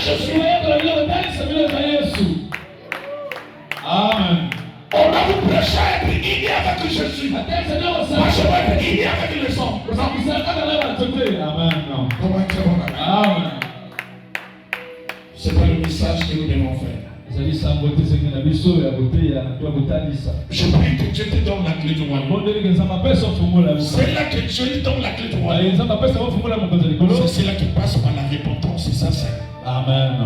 Jésus. Amen. On a vous prêché à être unis avec Jésus. Moi, je vais être unis avec le sang. Amen. C'est pas le message que nous devons faire. Je prie que Dieu te donne la clé du royaume. C'est là que Dieu te donne la clé du royaume. C'est là qui passe par la repentance et ça c'est. Amen.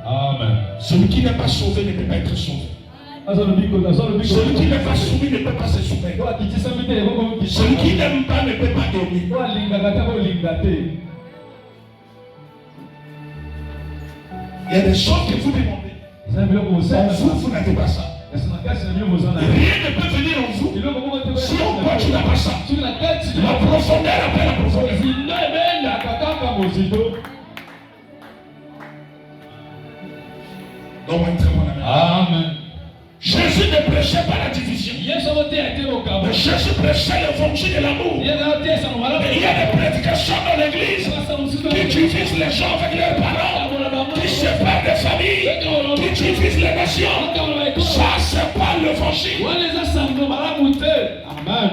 Amen. Celui qui n'est pas sauvé ne peut pas être sauvé. Celui qui n'est pas soumis ne peut pas se soumettre. Celui qui n'aime pas ne peut pas aimer. Il y a des choses que vous demandez. Vous n'avez pas ça. Rien ne peut venir en vous si on continue pas ça. La profondeur appelle la profondeur. Donc, amen. Jésus ne prêchait pas la division. Mais Jésus prêchait l'évangile de l'amour. Mais il y a des prédications dans l'église qui divisent les gens avec leurs parents, qui séparent des familles, qui divisent les nations. Ça, c'est pas l'évangile. Amen.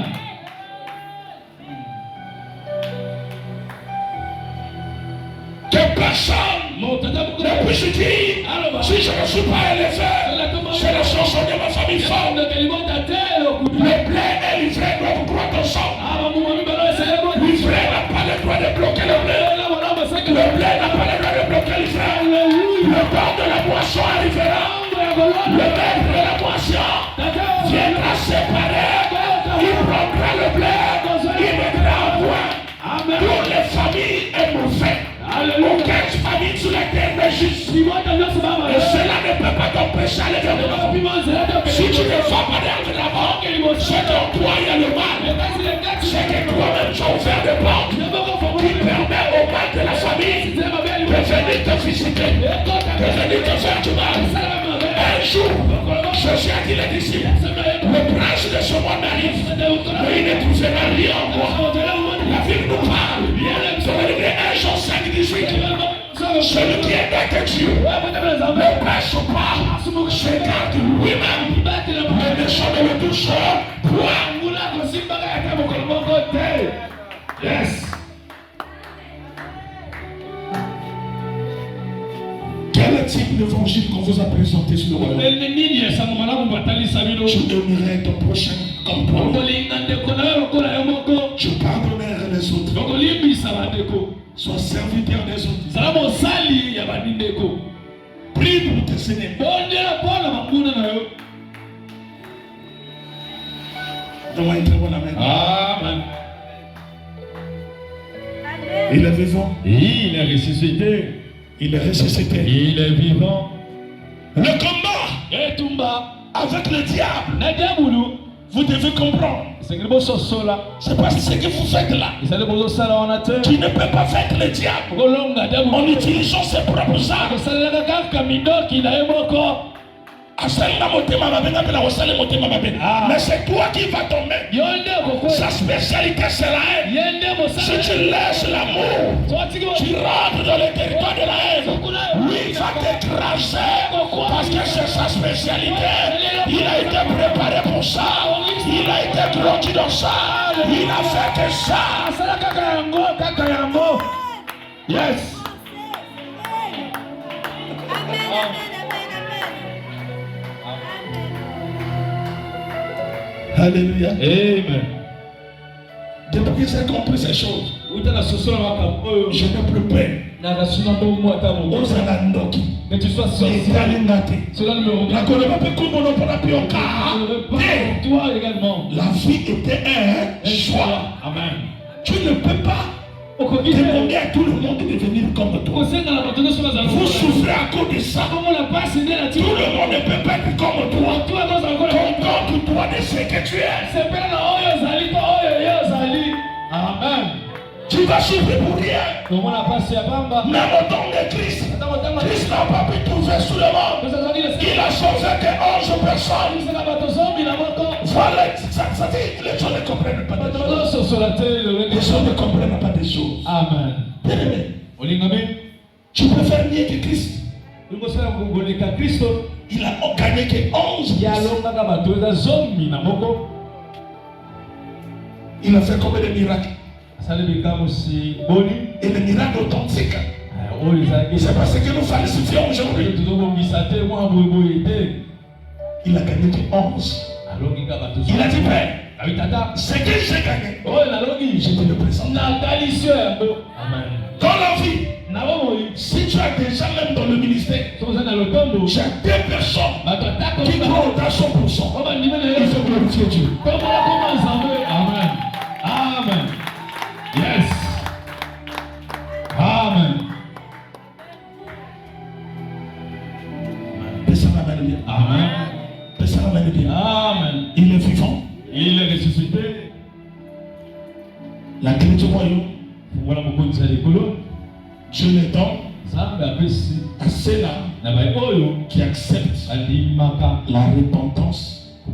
Que personne ne puisse dire si je ne suis pas élevé, c'est la chanson de ma famille forte. Le blé et l'ivraie doivent croire ensemble. L'ivraie n'a pas le droit de bloquer le blé. Le blé n'a pas le droit de bloquer l'ivraie. Le temps de la boisson arrivera. Le maître de la boisson viendra séparer. Il prendra le blé. Il mettra en point. Toutes les familles est mauvais. Aucune famille sur la terre n'est juste. Et cela ne peut pas t'empêcher d'aller vers l'avant. Si tu ne vas pas vers l'avant, c'est qu'en toi il y a le mal. C'est que toi-même tu as ouvert des portes qui permettent au mal de la famille de venir te visiter, de venir te faire du mal. Un jour, Jésus a dit les disciples, le prince de ce monde arrive, mais il ne trouvera rien en moi. La Bible nous parle. Ça veut dire 1 Jean 5, 18. Celui qui est avec Dieu ne pêche pas, se garde lui-même. Le méchant ne le touche point. Yes. Quel type d'évangile qu'on vous a présenté sur le royaume? Je donnerai ton prochain comme toi. Je pardonnerai les autres. Sois serviteur des autres. Prie pour tes ennemis. Donne-moi un très bon amen. Amen. Il est vivant. Il est ressuscité. Il est ressuscité. Il est vivant. Le combat avec le diable, vous devez comprendre. C'est pas ce que vous faites là. Tu ne peux pas vaincre le diable en utilisant ses propres armes. Mais c'est toi qui vas tomber. Sa spécialité c'est la haine. Si tu laisses l'amour, tu rentres dans le territoire de la haine. Lui il va t'écraser parce que c'est sa spécialité. Il a été préparé pour ça. Il a été grandi dans ça. Il a fait que ça. Yes. Alléluia. Amen. Depuis que j'ai compris ces choses, je n'ai plus peur. Que tu sois sorcier. Cela ne me regarde pas. Toi également. La vie était un choix. Amen. Tu ne peux pas demander à tout le monde de devenir comme toi. Vous souffrez à cause de ça. Tout le monde ne peut pas être comme toi. Contente-toi de ce que tu es. Amen. Tu vas souffrir pour rien. Dans le temps de Christ, Christ n'a pas pu trouver sous le monde. Il a sauvé que 11 personnes. Voilà, ça dit, les gens ne comprennent pas des choses. Les gens ne comprennent pas des choses. Amen. Bien-aimé, tu peux faire gagné que Christ. Il a gagné que 11. Il a fait combien de miracles? Et les miracles authentiques. C'est parce que nous falsifions aujourd'hui. Il a gagné que 11. Il a dit, Père, ce que j'ai gagné, je te le présente. Dans la vie, si tu as déjà même dans le ministère, j'ai 2 personnes qui croient à 100%. Il faut glorifier Dieu. Amen. Amen. Yes. Amen. Amen. Amen. Il est vivant. Il est ressuscité. La clé du royaume, Dieu les donne à ceux-là qui acceptent la repentance de